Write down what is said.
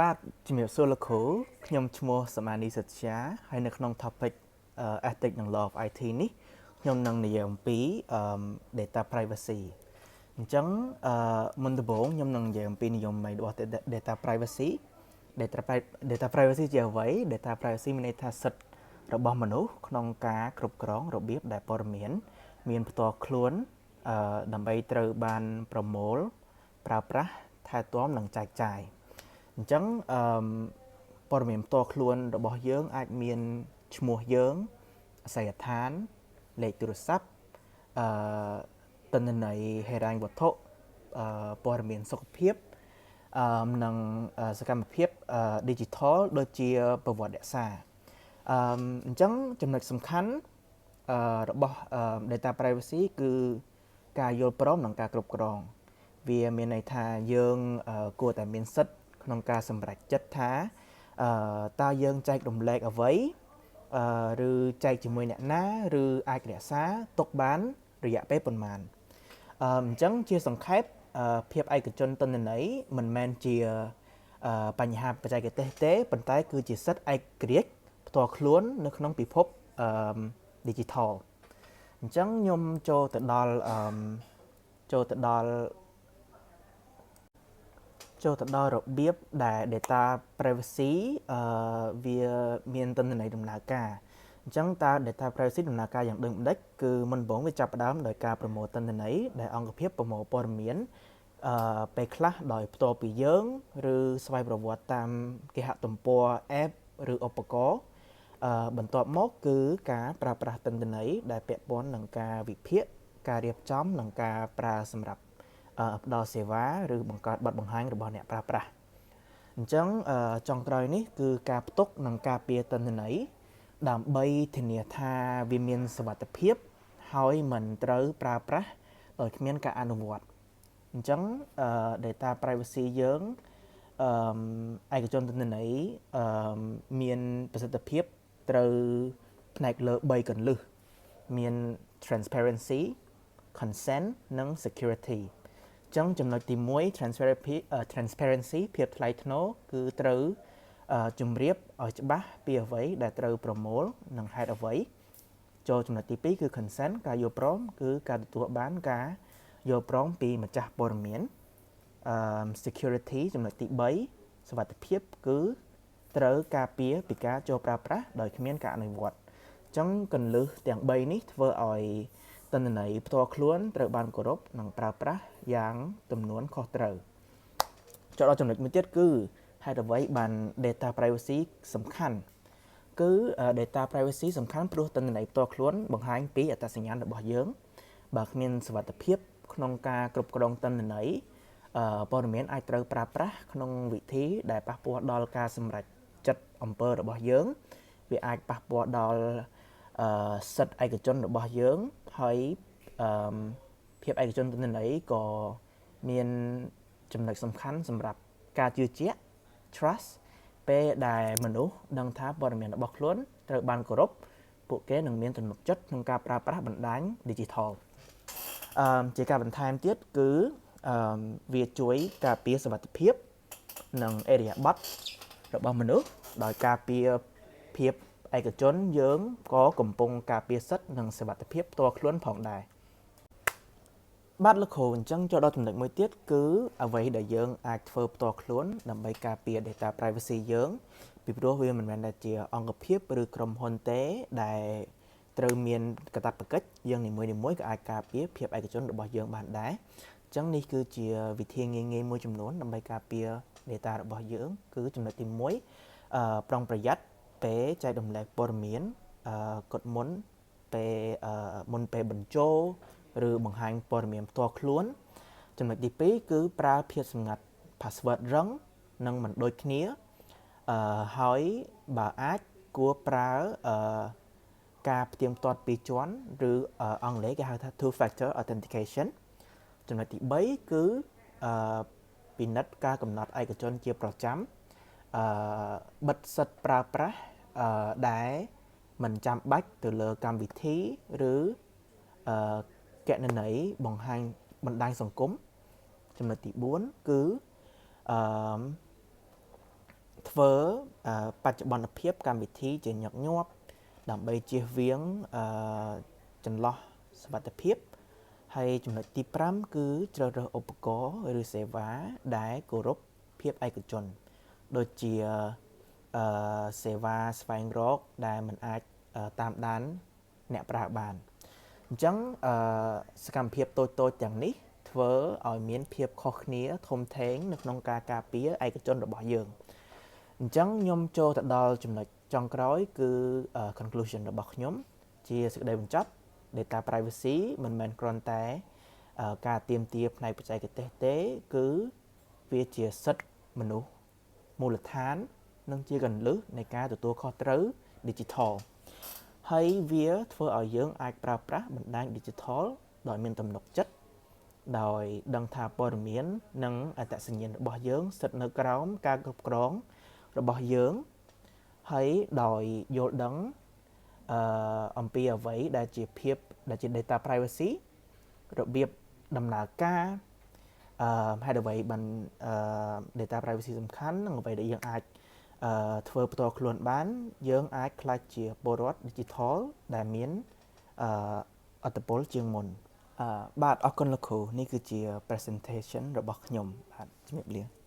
បាទជំរាបសួរលោកគ្រូខ្ញុំឈ្មោះសមានីសិទ្ធិហើយនៅក្នុង topic ethics និង law of IT នេះខ្ញុំនឹងនិយាយអំពីdata privacy អញ្ចឹងមុនដំបូងខ្ញុំនឹងនិយាយអំពីនិយមន័យរបស់ data privacy data privacy ជាអ្វី data privacy មានន័យថាសិទ្ធិរបស់មនុស្សក្នុងការគ្រប់គ្រងរបៀបដែលព័ត៌មានផ្ទាល់ខ្លួនដើម្បីត្រូវបានប្រមូលប្រើប្រាស់ថែទាំនិងចែកចាយអញ្ចឹងព័ត៌មានផ្ទាល់ខ្លួនរបស់យើងអាចមានឈ្មោះយើងអាសយដ្ឋានលេខទូរស័ព្ទអឺទិន្នន័យហិរញ្ញវត្ថុព័ត៌មានសុខភាពនិងសកម្មភាព digital ដូចជាប្រវត្តិរក្សាអញ្ចឹងចំណុចសំខាន់របស់ data privacy គឺការយល់ព្រមនិងការគ្រប់គ្រងវាមានន័យថាយើងគួរតែមានសិទ្ធិក្នុងការសម្រេចចិត្តថាតើយើងចែករំលែកអ្វីឬចែកជាមួយអ្នកណាឬអាចរក្សាទុកបានរយៈពេលប៉ុន្មានអញ្ចឹងជាសង្ខេបភាពឯកជនទិន្នន័យមិនមែនជាបញ្ហាបច្ចេកទេសទេប៉ុន្តែគឺជាសិទ្ធិឯករាជ្យផ្ទាល់ខ្លួននៅក្នុងពិភពdigital អញ្ចឹងខ្ញុំចូលទៅដល់របៀបដែល data privacy វាមានទិន្នន័យដំណើរការអញ្ចឹងតើ data privacy ដំណើរការយ៉ាងដូចម្ដេចគឺមុនដំបូងវាចាប់ផ្ដើមដោយការប្រមូលទិន្នន័យដែលអង្គភាពប្រមូលព័ត៌មានពេលខ្លះដោយផ្ទាល់ពីយើងឬស្វ័យប្រវត្តិតាមគេហទំព័រ app ឬឧបករណ៍បន្ទាប់មកគឺការប្រើប្រាស់ទិន្នន័យដែលពាក់ព័ន្ធនឹងការវិភាគការរៀបចំនិងការប្រើសម្រាប់ផ្ដល់សេវាឬបង្កើតបទបង្ហាញរបស់អ្នកប្រើប្រាស់អញ្ចឹងចុងក្រោយនេះគឺការផ្ទុកនិងការពារទិន្នន័យដើម្បីធានាថាវាមានសុវត្ថិភាពហើយមិនត្រូវប្រើប្រាស់ដោយគ្មានការអនុវត្តអញ្ចឹងdata privacy យើងឯកជនទិន្នន័យមានប្រសិទ្ធភាពត្រូវផ្នែកលើ3គន្លឹះមាន transparency consent និង security អញ្ចឹងចំណុចទី1 transparency ភាពថ្លៃថ្នូរគឺត្រូវជម្រាបឲ្យច្បាស់ពីអ្វីដែលត្រូវប្រមូលនិងហេតុអ្វីចូលចំណុចទី2គឺ consent ការយល់ព្រមគឺការទទួលបានការយល់ព្រមពីម្ចាស់ព័ត៌មានsecurity ចំណុចទី3សុវត្ថិភាពគឺត្រូវការពារពីការចូលប្រើប្រាស់ដោយគ្មានការអនុវត្តអញ្ចឹងគន្លឹះទាំង3នេះធ្វើឲ្យទិន្នន័យផ្ទាល់ខ្លួនត្រូវបានគោរពនិងប្រើប្រាស់យ៉ាងទំនួនខុសត្រូវចូលដល់ចំណុចមួយទៀតគឺហេតុអ្វីបាន data privacy សំខាន់គឺ data privacy សំខាន់ព្រោះទិន្នន័យផ្ទាល់ខ្លួនបង្ហាញពីអត្តសញ្ញាណរបស់យើងបើគ្មានសុវត្ថិភាពក្នុងការគ្រប់គ្រងទិន្នន័យព័ត៌មានអាចត្រូវប្រើប្រាស់ក្នុងវិធីដែលប៉ះពាល់ដល់ការសម្រេចចិត្តអំពើរបស់យើងវាអាចប៉ះពាល់ដល់សិទ្ធិឯកជនរបស់យើងហើយភាពឯកជនទិន្នន័យក៏មានចំណុចសំខាន់សម្រាប់ការជឿជាក់ trust ពេលដែលមនុស្សដឹងថាព័ត៌មានរបស់ខ្លួនត្រូវបានគោរពពួកគេនឹងមានទំនុកចិត្តក្នុងការប្រើប្រាស់បណ្ដាញ digital ជាការបន្ថែមទៀតគឺវាជួយការពារសុវត្ថិភាពនិងអេរិយាប័ត្ររបស់មនុស្សដោយការពារភាពឯកជនយើងក៏កំពុងការពារសិទ្ធិនិងសុវត្ថិភាពផ្ទាល់ខ្លួនផងដែរបាទលោកគ្រូអញ្ចឹងចូលដល់ចំណុចមួយទៀតគឺអ្វីដែលយើងអាចធ្វើផ្ទាល់ខ្លួនដើម្បីការពារ data privacy យើងពីព្រោះវាមិនមែនតែជាអង្គភាពឬក្រុមហ៊ុនទេដែលត្រូវមានកាតព្វកិច្ចយើងនីមួយៗក៏អាចការពារភាពឯកជនរបស់យើងបានដែរអញ្ចឹងនេះគឺជាវិធីងាយៗមួយចំនួនដើម្បីការពារ data របស់យើងគឺចំណុចទី1ប្រុងប្រយ័ត្នពេលចែករំលែកព័ត៌មានកត់មុនពេលបញ្ចូលឬបង្ហាញព័ត៌មានផ្ទាល់ខ្លួនចំណុចទី2គឺប្រើភាពសម្ងាត់ password រឹងនិងមិនដូចគ្នាហើយបើអាចគួរប្រើការផ្ទៀងផ្ទាត់ពីរជាន់ឬអង់គ្លេសគេហៅថា two factor authentication ចំណុចទី3គឺពិនិត្យការកំណត់ឯកជនជាប្រចាំបិទសិទ្ធិប្រើប្រាស់ដែលមិនចាំបាច់ទៅលើកម្មវិធីឬគណនីបង្ហាញបណ្ដាញសង្គមចំណុចទី4គឺ ធ្វើបច្ចុប្បន្នភាពកម្មវិធីជាញឹកញាប់ដើម្បីជៀសវាងចន្លោះសុវត្ថិភាពហើយចំណុចទី5គឺជ្រើសរើសឧបករណ៍ឬសេវាដែលគោរពភាពឯកជនដូចជាសេវាស្វែងរកដែលមិនអាចតាមដានអ្នកប្រើបានអញ្ចឹងសកម្មភាពតូចៗទាំងនេះធ្វើឲ្យមានភាពខុសគ្នាធំធេងនៅក្នុងការការពារឯកជនរបស់យើងអញ្ចឹងខ្ញុំចូលទៅដល់ចំណុចចុងក្រោយគឺ conclusion របស់ខ្ញុំជាសេចក្តីបញ្ចប់ data privacy មិនមែនគ្រាន់តែការទាមទារផ្នែកបច្ចេកទេសទេគឺវាជាសិទ្ធិមនុស្សមូលដ្ឋាននិងជាគន្លឹះនៃការទទួលខុសត្រូវ digital ហើយវាធ្វើឲ្យយើងអាចប្រើប្រាស់បណ្ដាញ digital ដោយមានទំនុកចិត្តដោយដឹងថាព័ត៌មាននិងអត្តសញ្ញាណរបស់យើងស្ថិតនៅក្រោមការគ្រប់គ្រងរបស់យើងហើយដោយយល់ដឹងអំពីអ្វីដែលជា data privacy របៀបដំណើរការហេតុអ្វីបានdata privacy សំខាន់និងអ្វីដែលយើងអាចធ្វើផ្ទាល់ខ្លួនបានយើងអាចក្លាយជាពលរដ្ឋ digital ដែលមានឥទ្ធិពលជាងមុនបាទអរគុណលោកគ្រូនេះគឺជា presentation របស់ខ្ញុំបាទជំរាបលា